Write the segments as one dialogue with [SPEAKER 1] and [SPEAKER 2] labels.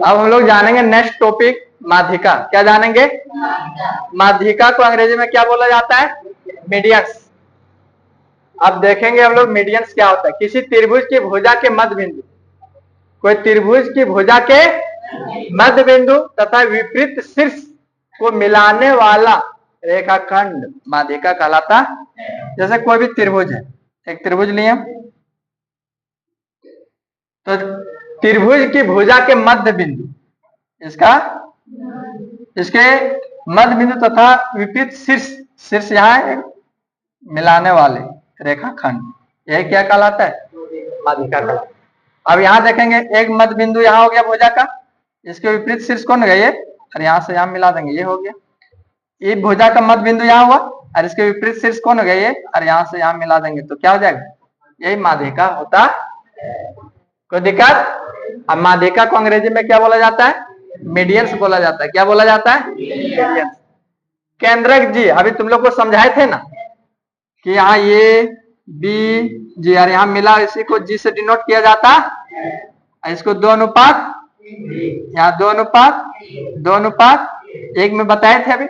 [SPEAKER 1] अब हम लोग जानेंगे नेक्स्ट टॉपिक, माध्यिका। क्या जानेंगे? माध्यिका को अंग्रेजी में क्या बोला जाता है? मीडियंस। अब देखेंगे हम लोग मीडियंस क्या होता है। किसी त्रिभुज की भुजा के मध्य बिंदु, कोई त्रिभुज की भुजा के मध्य बिंदु तथा विपरीत शीर्ष को मिलाने वाला रेखाखंड माध्यिका कहलाता है। जैसे कोई भी त्रिभुज है, एक त्रिभुज लिए, तो त्रिभुज की भुजा के मध्य बिंदु, इसके मध्य बिंदु तथा विपरीत शीर्ष, शीर्ष यहाँ मिलाने वाले रेखाखंड, यह क्या कहलाता है? माध्यिका कहलाता है। अब यहाँ देखेंगे, एक मध्य बिंदु यहाँ हो गया भुजा का, इसके विपरीत शीर्ष कौन गया? ये, और यहाँ से यहाँ मिला देंगे, ये हो गया। ये भुजा का मध्य बिंदु यहाँ हुआ और इसके विपरीत शीर्ष कौन हो गया? ये, और यहाँ से यहाँ मिला देंगे तो क्या हो जाएगा? यही माध्यिका होता। कोई दिक्कत? अब माध्यिका को अंग्रेजी में क्या बोला जाता है? मीडियंस बोला जाता है। क्या बोला जाता है? मीडियंस। केंद्रक जी अभी तुम लोग को समझाए थे ना कि यहाँ ये बी जी और यहाँ मिला, इसी को जी से डिनोट किया जाता, इसको 2:1, यहाँ 2:1 में बताए थे अभी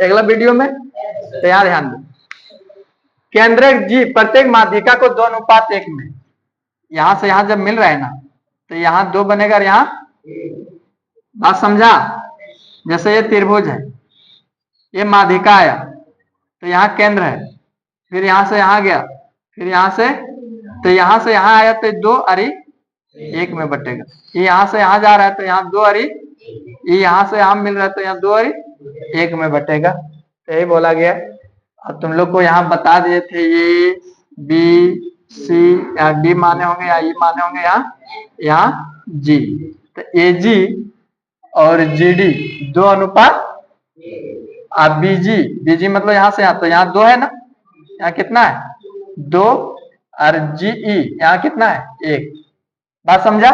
[SPEAKER 1] अगला वीडियो में, तो यहाँ ध्यान दो। केंद्रक जी प्रत्येक माध्यिका को 2:1 में, यहां से यहां जब मिल रहा है ना, तो यहाँ 2 बनेगा और यहाँ, बात समझा? जैसे ये त्रिभुज है, ये माध्यिका आया, तो यहाँ केंद्र है, फिर यहाँ से यहाँ गया, फिर यहाँ से, तो यहाँ से यहाँ आया तो 2 और 1 में बटेगा। ये यहाँ से यहाँ जा रहा है तो यहाँ 2 और ये यहाँ से यहाँ मिल रहा है तो यहाँ 2 और 1 में बटेगा। तो यही बोला गया। अब तुम लोग को यहाँ बता दिए थे, ये बी सी या डी माने होंगे या ई माने होंगे, यहाँ जी, तो ए जी और जी डी 2:1। अब बीजी मतलब यहाँ से यहाँ, तो यहाँ 2 है ना, यहाँ कितना है? 2 और जी ई यहाँ कितना है? 1। बात समझा?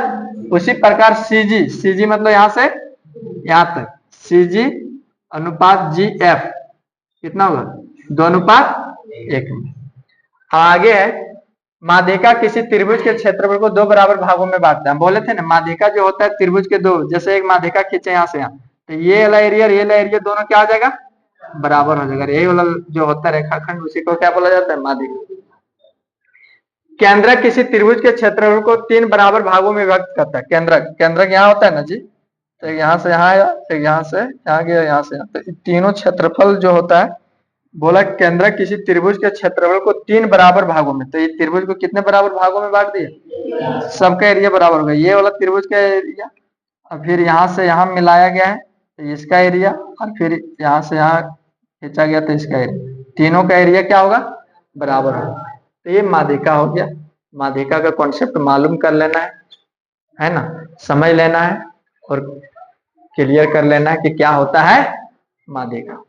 [SPEAKER 1] उसी प्रकार सीजी मतलब यहाँ से यहाँ तक, सीजी अनुपात जी एफ कितना होगा? 2:1 में। आगे है, माध्यिका किसी त्रिभुज के क्षेत्रफल को 2 बराबर भागों में बांटता है। बोले थे ना, माध्यिका जो होता है त्रिभुज के 2, जैसे एक माध्यिका खींचे यहाँ से यहाँ, तो ये वाला एरिया और ये वाला एरिया दोनों क्या हो जाएगा? बराबर हो जाएगा। यही वाला जो होता है रेखाखंड, उसी को क्या बोला जाता है? माध्यिका। केंद्रक किसी त्रिभुज के क्षेत्रफल को 3 बराबर भागों में विभक्त करता है। केंद्रक यहाँ होता है ना जी, तो यहाँ से यहाँ आया, फिर यहाँ से यहाँ गया, यहाँ से यहाँ, तो तीनों क्षेत्रफल जो होता है, बोला केंद्रक किसी त्रिभुज के क्षेत्रफल को 3 बराबर भागों में, तो ये त्रिभुज को कितने बराबर भागों में बांट दिए? सबका एरिया बराबर होगा। ये वाला त्रिभुज का एरिया, और फिर यहाँ से यहाँ मिलाया गया है तो इसका एरिया, और फिर यहाँ से यहाँ खींचा गया तो इसका एरिया, तीनों का एरिया क्या होगा? बराबर होगा। तो ये माध्यिका हो गया। माध्यिका का कॉन्सेप्ट मालूम कर लेना है ना, समझ लेना है और क्लियर कर लेना है कि क्या होता है माध्यिका।